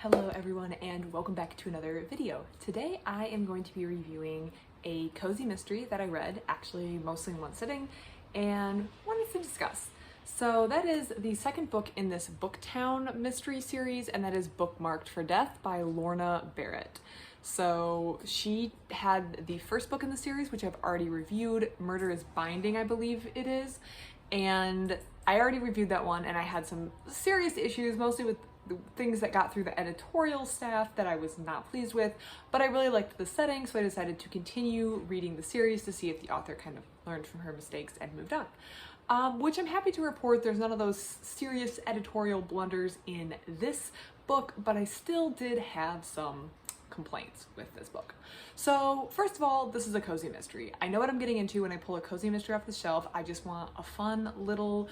Hello everyone and welcome back to another video. Today I am going to be reviewing a cozy mystery that I read, actually mostly in one sitting, and wanted to discuss. So that is the second book in this Booktown mystery series, and that is Bookmarked for Death by Lorna Barrett. So she had the first book in the series, which I've already reviewed, Murder is Binding, I believe it is, and I already reviewed that one and I had some serious issues, mostly with the things that got through the editorial staff that I was not pleased with, but I really liked the setting, so I decided to continue reading the series to see if the author kind of learned from her mistakes and moved on. Which I'm happy to report there's none of those serious editorial blunders in this book, but I still did have some complaints with this book. So first of all, this is a cozy mystery. I know what I'm getting into when I pull a cozy mystery off the shelf. I just want a fun little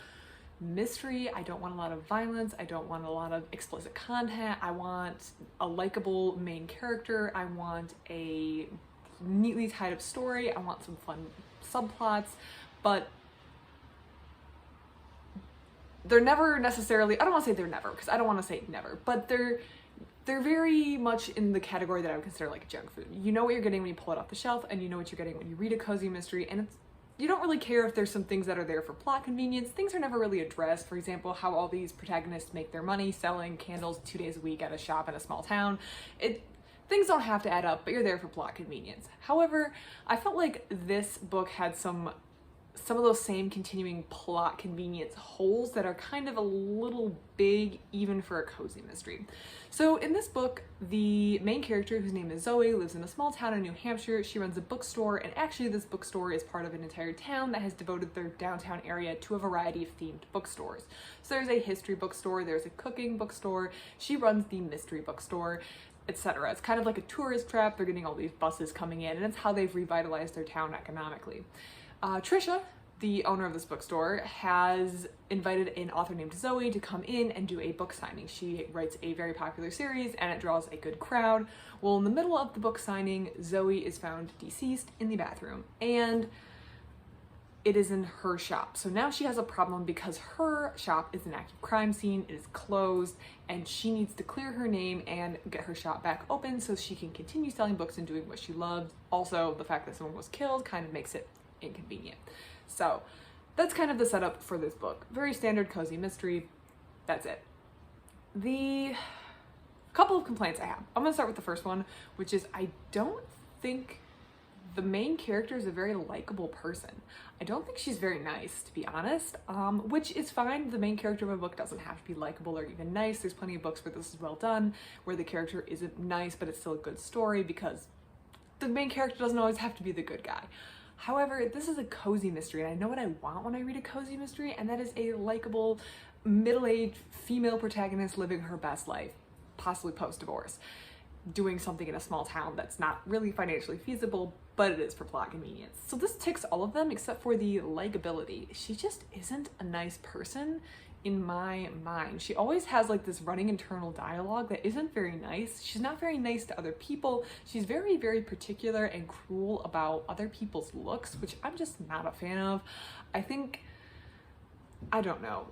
mystery. I don't want a lot of violence. I don't want a lot of explicit content. I want a likable main character. I want a neatly tied up story. I want some fun subplots, but they're never necessarily, I don't want to say they're never, because I don't want to say never, but they're very much in the category that I would consider like junk food. You know what you're getting when you pull it off the shelf, and you know what you're getting when you read a cozy mystery, and you don't really care if there's some things that are there for plot convenience. Things are never really addressed. For example, how all these protagonists make their money selling candles 2 days a week at a shop in a small town. Things don't have to add up, but you're there for plot convenience. However, I felt like this book had some of those same continuing plot convenience holes that are kind of a little big even for a cozy mystery. So in this book, the main character, whose name is Zoe, lives in a small town in New Hampshire. She runs a bookstore, and actually this bookstore is part of an entire town that has devoted their downtown area to a variety of themed bookstores. So there's a history bookstore, there's a cooking bookstore, she runs the mystery bookstore, etc. It's kind of like a tourist trap. They're getting all these buses coming in, and it's how they've revitalized their town economically. Trisha, the owner of this bookstore, has invited an author named Zoe to come in and do a book signing. She writes a very popular series and it draws a good crowd. Well, in the middle of the book signing, Zoe is found deceased in the bathroom, and it is in her shop. So now she has a problem because her shop is an active crime scene, it is closed, and she needs to clear her name and get her shop back open so she can continue selling books and doing what she loves. Also, the fact that someone was killed kind of makes it inconvenient. So that's kind of the setup for this book. Very standard cozy mystery. That's it. The couple of complaints I have. I'm gonna start with the first one, which is I don't think the main character is a very likable person. I don't think she's very nice, to be honest, which is fine. The main character of a book doesn't have to be likable or even nice. There's plenty of books where this is well done, where the character isn't nice, but it's still a good story because the main character doesn't always have to be the good guy. However, this is a cozy mystery, and I know what I want when I read a cozy mystery, and that is a likable, middle-aged female protagonist living her best life, possibly post-divorce, doing something in a small town that's not really financially feasible, but it is for plot convenience. So this ticks all of them except for the likability. She just isn't a nice person in my mind. She always has like this running internal dialogue that isn't very nice. She's not very nice to other people. She's very, very particular and cruel about other people's looks, which I'm just not a fan of. I don't know.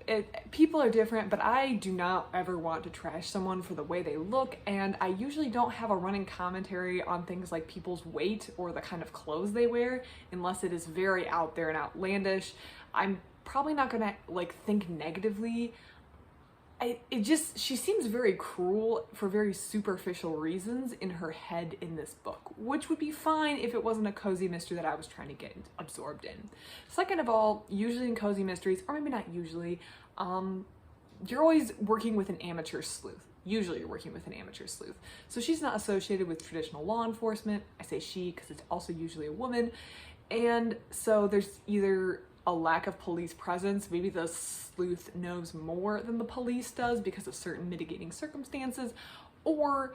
People are different, but I do not ever want to trash someone for the way they look, and I usually don't have a running commentary on things like people's weight or the kind of clothes they wear unless it is very out there and outlandish. I'm probably not gonna like think negatively. She seems very cruel for very superficial reasons in her head in this book, which would be fine if it wasn't a cozy mystery that I was trying to get absorbed in. Second of all, usually in cozy mysteries, or maybe not usually, you're always working with an amateur sleuth. Usually you're working with an amateur sleuth. So she's not associated with traditional law enforcement. I say she because it's also usually a woman. And so there's either a lack of police presence, maybe the sleuth knows more than the police does because of certain mitigating circumstances, or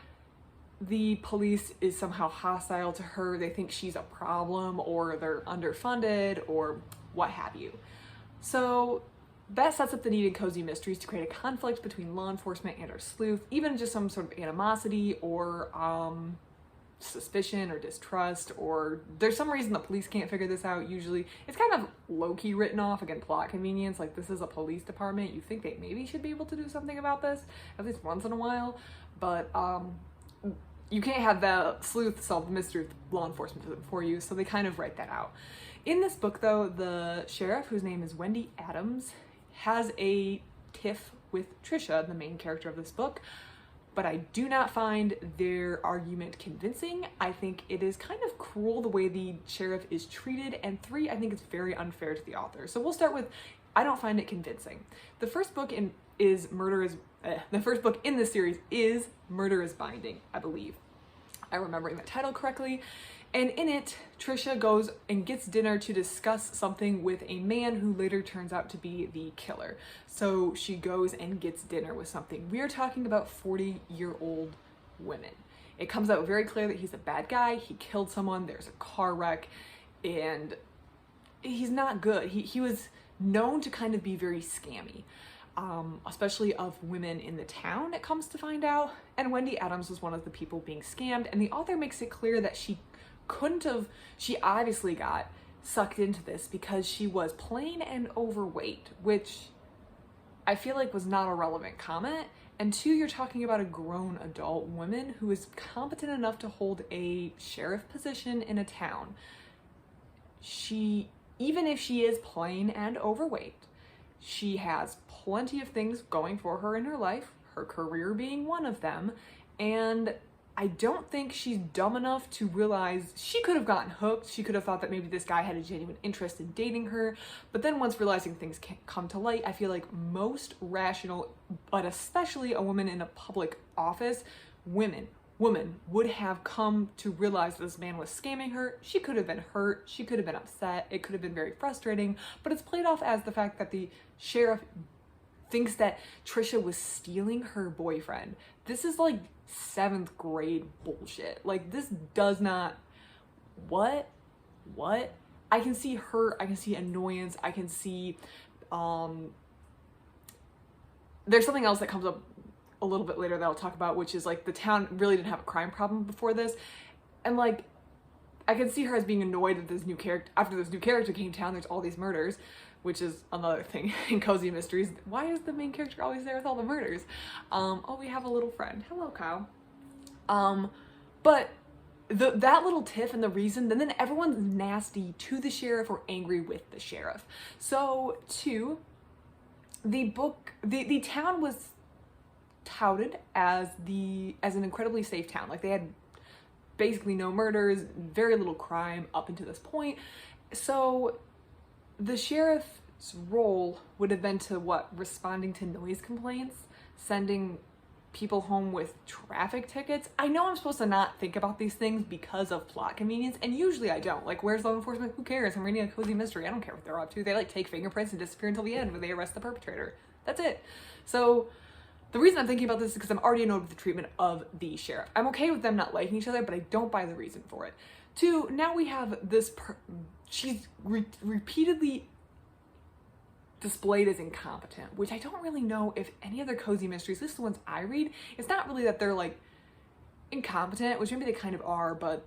the police is somehow hostile to her, they think she's a problem, or they're underfunded, or what have you. So that sets up the need in cozy mysteries to create a conflict between law enforcement and our sleuth, even just some sort of animosity or suspicion or distrust, or there's some reason the police can't figure this out. Usually it's kind of low-key written off, again, plot convenience, like this is a police department, you think they maybe should be able to do something about this at least once in a while, but you can't have the sleuth solve the mystery if law enforcement does it for you, so they kind of write that out. In this book, though, the sheriff, whose name is Wendy Adams, has a tiff with Trisha, the main character of this book, but I do not find their argument convincing. I think it is kind of cruel the way the sheriff is treated, and 3, I think it's very unfair to the author. So we'll start with, I don't find it convincing. The first book in this series is Murder is Binding, I believe. I'm remembering that title correctly. And in it, Trisha goes and gets dinner to discuss something with a man who later turns out to be the killer. So she goes and gets dinner with something. We are talking about 40-year-old women. It comes out very clear that he's a bad guy. He killed someone. There's a car wreck, and he's not good. He was known to kind of be very scammy, especially of women in the town, it comes to find out. And Wendy Adams was one of the people being scammed, and the author makes it clear that she obviously got sucked into this because she was plain and overweight, which I feel like was not a relevant comment. And 2, you're talking about a grown adult woman who is competent enough to hold a sheriff position in a town. Even if she is plain and overweight, she has plenty of things going for her in her life, her career being one of them, and I don't think she's dumb enough to realize she could have gotten hooked. She could have thought that maybe this guy had a genuine interest in dating her. But then once realizing things come to light, I feel like most rational, but especially a woman in a public office, woman would have come to realize this man was scamming her. She could have been hurt. She could have been upset. It could have been very frustrating. But it's played off as the fact that the sheriff thinks that Trisha was stealing her boyfriend. This is like 7th grade bullshit. Like, this does not, what? I can see hurt, I can see annoyance, I can see, there's something else that comes up a little bit later that I'll talk about, which is like the town really didn't have a crime problem before this. And like, I can see her as being annoyed that this new character, after this new character came to town, there's all these murders, which is another thing in cozy mysteries. Why is the main character always there with all the murders? Oh, we have a little friend. Hello, Kyle. But that little tiff and the reason, then everyone's nasty to the sheriff or angry with the sheriff. So, 2, the town was touted as an incredibly safe town. Like, they had basically no murders, very little crime up until this point. So the sheriff's role would have been to responding to noise complaints, sending people home with traffic tickets. I know I'm supposed to not think about these things because of plot convenience, and usually I don't. Like, where's law enforcement? Who cares? I'm reading a cozy mystery. I don't care what they're up to. They like take fingerprints and disappear until the end when they arrest the perpetrator. That's it. So the reason I'm thinking about this is because I'm already annoyed with the treatment of the sheriff. I'm okay with them not liking each other, but I don't buy the reason for it. 2, now we have this, she's repeatedly displayed as incompetent, which I don't really know if any other cozy mysteries, at least the ones I read, it's not really that they're like incompetent, which maybe they kind of are, but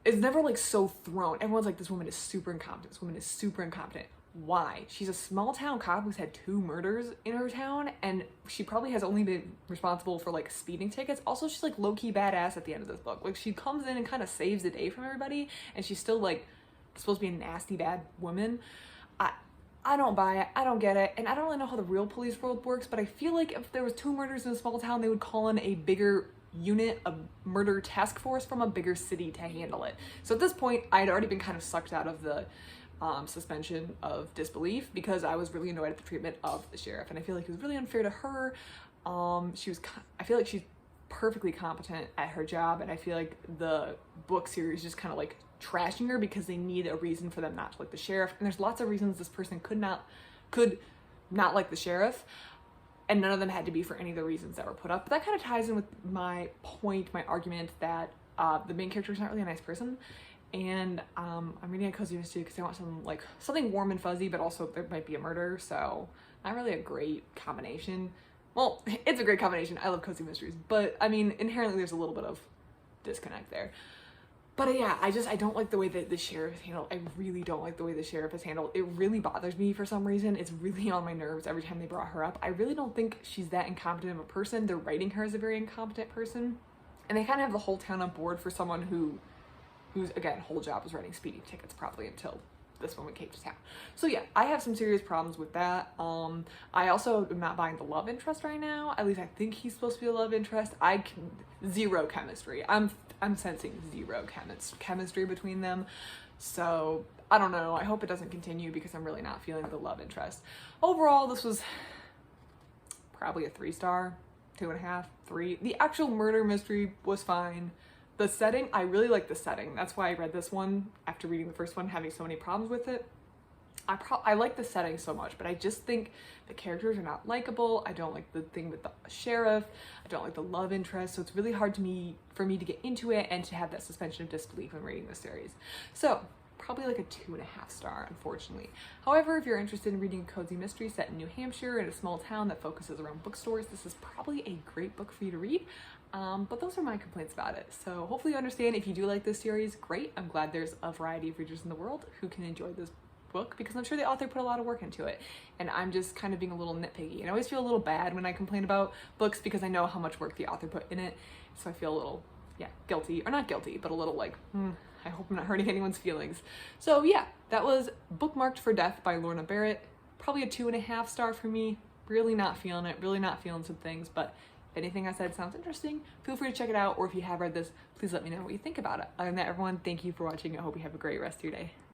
it's never like so thrown. Everyone's like, this woman is super incompetent. This woman is super incompetent. Why? She's a small town cop who's had 2 murders in her town, and she probably has only been responsible for like speeding tickets. Also, she's like low-key badass at the end of this book. Like, she comes in and kind of saves the day from everybody, and she's still like supposed to be a nasty bad woman. I don't buy it. I don't get it. And I don't really know how the real police world works, but I feel like if there was 2 murders in a small town, they would call in a bigger unit, a murder task force from a bigger city to handle it. So at this point, I had already been kind of sucked out of the suspension of disbelief because I was really annoyed at the treatment of the sheriff, and I feel like it was really unfair to her. I feel like she's perfectly competent at her job, and I feel like the book series just kind of like trashing her because they need a reason for them not to like the sheriff, and there's lots of reasons this person could not like the sheriff, and none of them had to be for any of the reasons that were put up. But that kind of ties in with my argument that the main character is not really a nice person. And I'm reading a cozy mystery because I want something warm and fuzzy, but also there might be a murder, so not really a great combination. Well, it's a great combination. I love cozy mysteries, but I mean, inherently there's a little bit of disconnect there. But yeah, I don't like the way that the sheriff is handled. I really don't like the way the sheriff is handled. It really bothers me for some reason. It's really on my nerves every time they brought her up. I really don't think she's that incompetent of a person. They're writing her as a very incompetent person. And they kind of have the whole town on board for someone whose, again, whole job was writing speeding tickets probably until this woman came to town. So yeah, I have some serious problems with that. I also am not buying the love interest right now. At least I think he's supposed to be a love interest. Zero chemistry. I'm sensing zero chemistry between them. So I don't know. I hope it doesn't continue because I'm really not feeling the love interest. Overall, this was probably a 3-star, 2.5, 3. The actual murder mystery was fine. The setting, I really like the setting. That's why I read this one after reading the first one, having so many problems with it. I like the setting so much, but I just think the characters are not likable. I don't like the thing with the sheriff. I don't like the love interest. So it's really hard for me to get into it and to have that suspension of disbelief when reading this series. So probably like a 2.5 star, unfortunately. However, if you're interested in reading a cozy mystery set in New Hampshire in a small town that focuses around bookstores, this is probably a great book for you to read. But those are my complaints about it. So hopefully you understand. If you do like this series, great. I'm glad there's a variety of readers in the world who can enjoy this book because I'm sure the author put a lot of work into it. And I'm just kind of being a little nitpicky. And I always feel a little bad when I complain about books because I know how much work the author put in it. So I feel a little, guilty, or not guilty, but a little like, I hope I'm not hurting anyone's feelings. So yeah, that was Bookmarked for Death by Lorna Barrett. Probably a 2.5 star for me. Really not feeling it, really not feeling some things, but if anything I said sounds interesting, feel free to check it out, or if you have read this, please let me know what you think about it. Other than that, everyone, thank you for watching. I hope you have a great rest of your day.